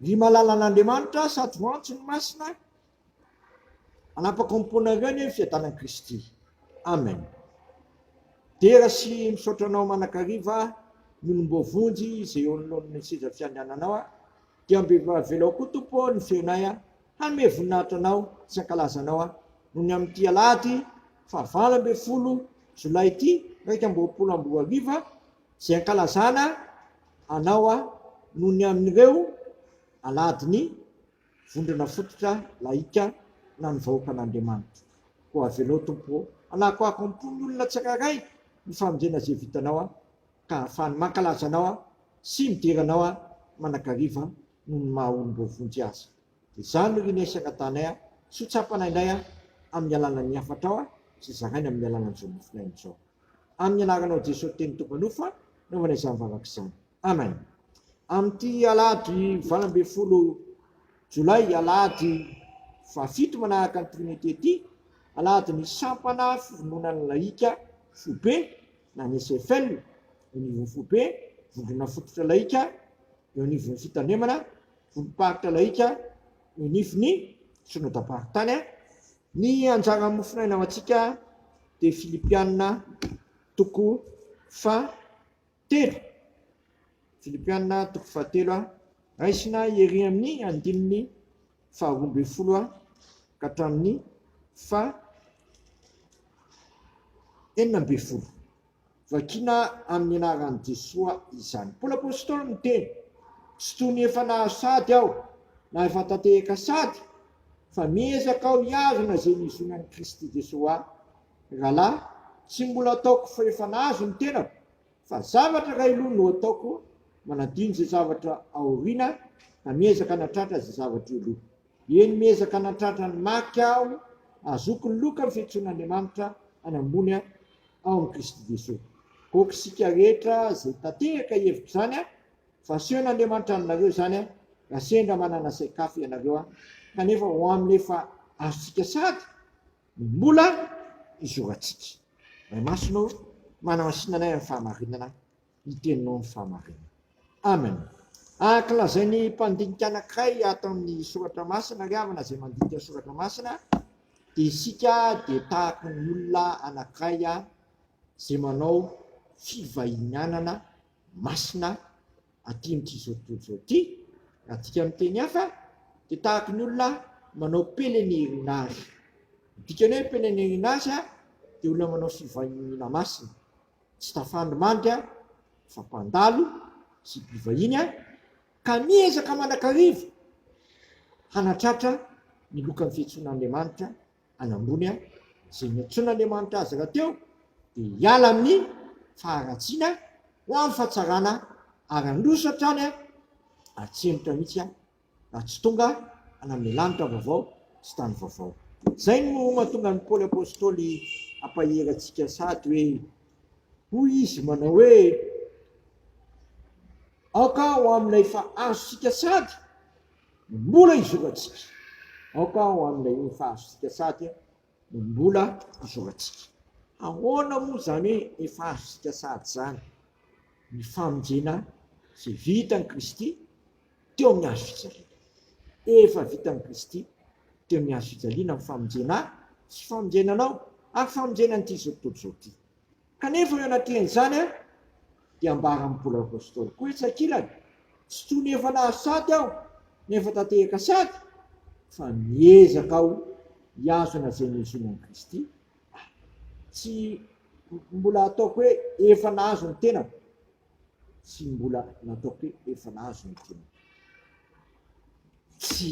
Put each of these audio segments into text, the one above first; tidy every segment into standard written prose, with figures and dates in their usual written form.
ry malalan'andriamanitra sady voantso ny masina anapa-komponareo ny fiadanan'i Kristy. Amen. Dera sy misaotranao manakariva nolombovonjy izay eo anoloan'ny seza fiandananao dia mbevelao koa tompo ny feonay hanome voninahitra anao sy ankalazanao noho ny amin'ity alahady 20 Jolay ity 2024 izay ankalazana anao noho ny amin'ireo aladiny vondrona fototra laika na ny vahoaka an'Andriamanitra. Koa avelao tompo anako ako ampony olona tsirairay ny famonjena izay vitanao ka ahafahany mankalazanao sy mideranao manakariva noho ny maha olombovonjy azy. Dia izany ry nesaka tanay sy tsapanainay amin'ny alalany hafatrao sy zaraina amin'ny alalan'izao mofinainy izao. Amin'ny anaranao Jesosy teny tomponofo naovana izany vavaka izany. Amen. Amin'ity alahady 20 Jolay alahady 7 manaraka ny trinité ity, alahady ny sampana fivononana laika fobe na ny SFL, nivon'ny fobe, vondrona fototra laika, eo nivon'ny fitandremana, vondrom-paritra laika, eo nivon'ny synodam-paritany. Ny anjara mofinaina antsika dia Filipianina 3:7. Filipianina 3:7 raisina ery amin'ny 12 ka hatramin'ny 14. Vakina amin'ny anaran'i Jesosy izany. Paoly apôstôly miteny, tsy toy ny efa nahazo sady aho na efa tantehaka sady, fa miezaka aho hiazona izay nizonan'i Kristy Jesosy rahalahy, tsy mbola ataoko fa efa nahazo ny tenako, fa zavatra iray aloha no ataoko, manadino izay zavatra aoriana, ka miezaka hanatratra izay zavatra aloha. Eny miezaka hanatratra ny maky aho, azoko ny loka ny fiantsoan'Andriamanitra any ambony ao amin'ny Kristy Jesosy. Koka isika rehetra izay tantehaka hevitra izany fa asehon'Andriamanitra aminareo izany raha sendra manana saikafy ianareo kanefa ho amin'efa azontsika sady mbola izorantsika. Ray masonao manamasinanay amin'ny fahamarinana, hiteninao ny fahamarinana. Amen. Ankilazainy mpandinika anankiray ato amin'ny soratra masina ry havana izay mandinika soratra masina, dia isika dia tahaka ny olona anankiray izay manao fivahinanana masina aty amin'ity zao tontolo izao ity. Raha tika miteny hafa dia tahaka ny olona manao pelenerinazy. Dikany hoe pelenerinazy dia olona manao fivahinana masina, tsy tafandimandry fa mpandalo sy mpivahiny ka miezaka manakariva hanatratra ny lokan'ny fiantsoan'Andriamanitra any ambony izay niantsoan'Andriamanitra azy rahateo dia hiala amin'ny faharatsiana ho amin'ny fahatsarana ary handosatra any atsemitra mihitsy raha tsy tonga any amin'ny lanitra vaovao sy tany vaovao. Izay no mahatonga ny Paoly apôstôly ampaherantsika sady hoe hoy izy manao hoe aoka ho amin'ilay fa azontsika sady mbola izorantsika. Aoka ho amin'ilay fa azontsika sady mbola izorantsika. Ahoana moa izany hoe efa azontsika sady izany? Ny famonjena izay vitan'i Kristy teo amin'ny hazo fijaliana. Efa vitan'i Kristy teo amin'ny hazo fijaliana ny famonjena sy famonjenanao ary famonjenan'ity zao tontolo izao ity. Kanefa eo anatin'izany dia ambaran'ny Paoly apôstôly koa etsakilany, tsy toy ny efa nahazo sady aho nefa tantehaka sady, fa miezaka aho hiazona izay nizonan'i Kristy. Tsy mbola ataoko hoe efa nahazo ny tenako, tsy mbola nataoko hoe efa nahazo ny tenako. Tsy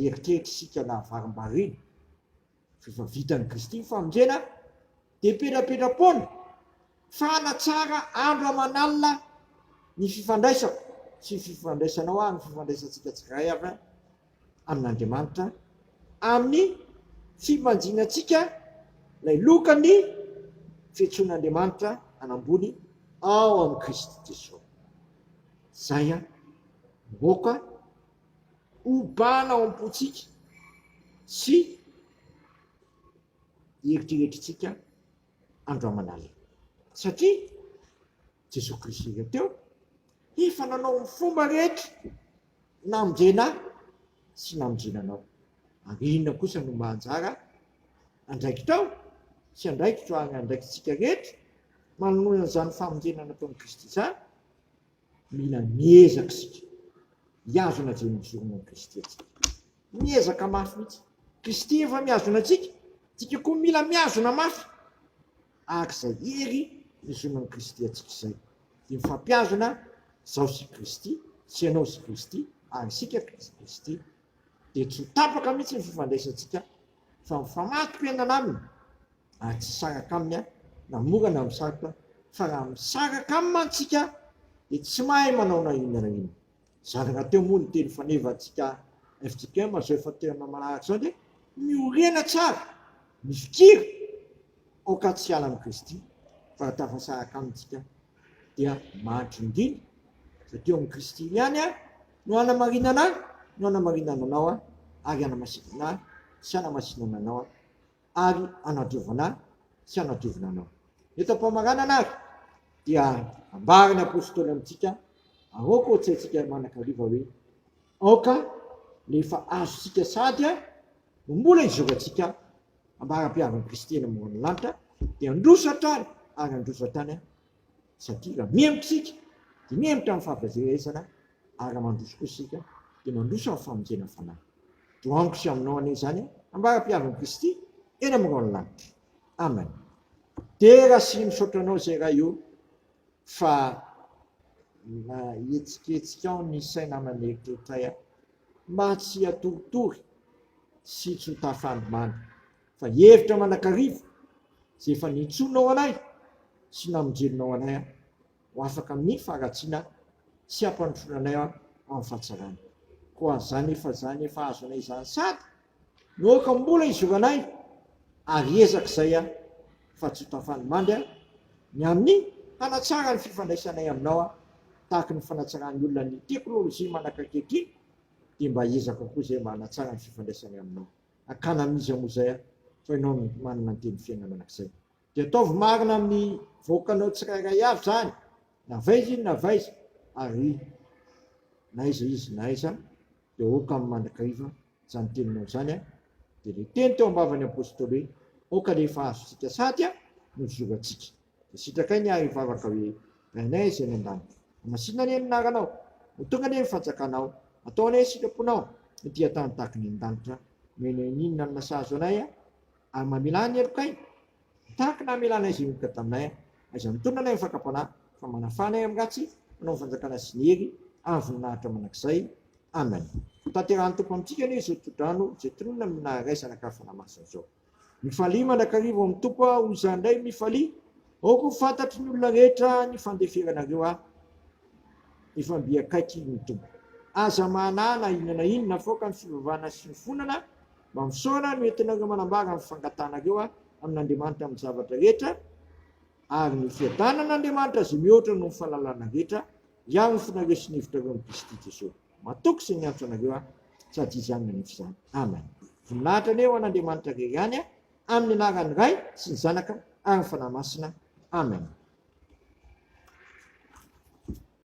eritreritra isika na varimbarina fa vitan'i Kristy ny famonjena dia petrapetra-poana fa hanatsara andro aman'alina ny fifandraisako sy fifandraisanao ny fifandraisantsika tsirairay avy amin'Andriamanitra amin'ny fimanjinantsika ilay lokany fiantsoan'Andriamanitra anambony ao amin'ny Kristy Jesosy. Zay moka hobana ao am-pontsika sy eritreretritsika andro aman'alina. Satria Jesosy Kristy teo efa nanao ny fomba rehetra namonjena sy namonjenanao. Inona kosa no manjara andraiki tao sy andraiki tro agny andraikitsika rehetra manoloana zany famonjena nataon'i Kristy zany, mila miezaka sika hiazona zay nizorona an'i Kristy atsika. Miezaka mafy mihitsy. Kristy efa miazona atsika, tsika koa mila miazona mafy ak'izay hery nizorona an'i Kristy atsika izay. Dia mifampiazona zaho sy Kristy, sy ianao sy Kristy, ary sika Kristy. Dia tsy ho tapaka mihitsy ny fifandraisantsika fa mifamatoky aminy, ary tsy saraka aminy na mora na misarotra, fa raha misaraka aminy mantsika dia tsy mahay manao na inona na inona. Zany raha teo moa ny teny fanevantsika FJKM zao efa tena manaraka zao dia miorena tsara, mifikira oka tsy hiala amin'ny Kristy, fa raha tafasaraka amintsika dia mahatry indrindra, satria amin'ny Kristy ihany no hanamarinana no hanamarinana anao ary hanamasinana sy hanamasinana anao ary hanadiovana sy hanadiovana anao. Eto am-pamaranana ary dia ambarany apôstôly amintsika, aoka otsaitsika manan-kariva hoe aoka rehefa azosika sady no mbola izorantsika ambaram-piavan'i Kristy eny ambony lanitra dia androsatrany ary androsatany satria raha mihemotritsika dia mihemotra amin'ny fahavazirezana ary mandroso koa isika dia mandroso amin'ny famonjena fanahy. Doaniko sy aminao anie zany ambaram-piavan'i Kristy eny ambony lanitra. Amen. Dia raha sy misaotra anao zay raha io fa etsiketsika ao ny saina aman'eritreritra mba tsy hatoritory sy tsy ho tafandimana, fa hevitra manan-kariva zay efa nitsonao anay sy namonjenonao anay ho afaka amin'ny faharatsiana sy hampandrosoana anay amin'ny fahatsarana. Koa zany efa azo anay izany sady no ka mbola izoranay ary ezak'izay fa tsy ho tafandimana ny amin'ny hanatsara ny fifandraisanay aminao tahaka ny fanatsaran'ny olona ny teknôlôjia manakaiky dia mba ezaka koa zay mba hanatsara ny fifandraisanay aminao. Akana amin'izy moa zay fa ianao no manana ny teny fiainana anak'izay. Dia ataovy marina amin'ny voakanao tsirairay avy zany, na vaiza iny na vaiza, ary na aiza izy na aiza dia oka amin'ny mandrakariva zany teninao zany dia le teny teo ambavany apôstôly hoe oka rehefa azosika sady no zorantsika. Dia sitrakay ny ary hivavaka hoe rainay zay ny an-danitra, amasina ny aminaranao, ho tonga anie ny fanjakanao, atao anay sitraponao ny dia tany tahaka ny an-danitra, mena inona ny nasazo anay ary mamela ny helokainy tahaka na hamelanay zay mioka taminay aiza mitondra anay mifakapanahy fa manafanay amin'ny ratsy manao fanjakana sy ny hery amin'ny voninahitra manak'izay. Amen. Tanterahany tompo amintsika anie zay todrano zay tonona amina raisana ka fanamasina zao. Mifalia mandrakarivo amin'ny tompo ho izany indray mifalia, aoko ho fantatry ny olona rehetra ny fandeferanareo ifambiakaiky ny tompo. Aza manana inona na inona foka ny fivavahana sy ny fonana mba misaona no entinareo manambara amin'ny fangatanareo amin'Andriamanitra amin'ny zavatra rehetra ary ny fiadanan'Andriamanitra zay mihoatra no fahalalana rehetra ihany ny fonareo sy ny hevitrareo amin'ny Kristy Jesosy. Matoky sy ny antso anareo sady izy ihany manefy izany. Amen. Voninahitra aneo an'Andriamanitra rery ihany amin'ny anaran'ny Ray sy ny Zanaka ary ny fanahy masina. Amen.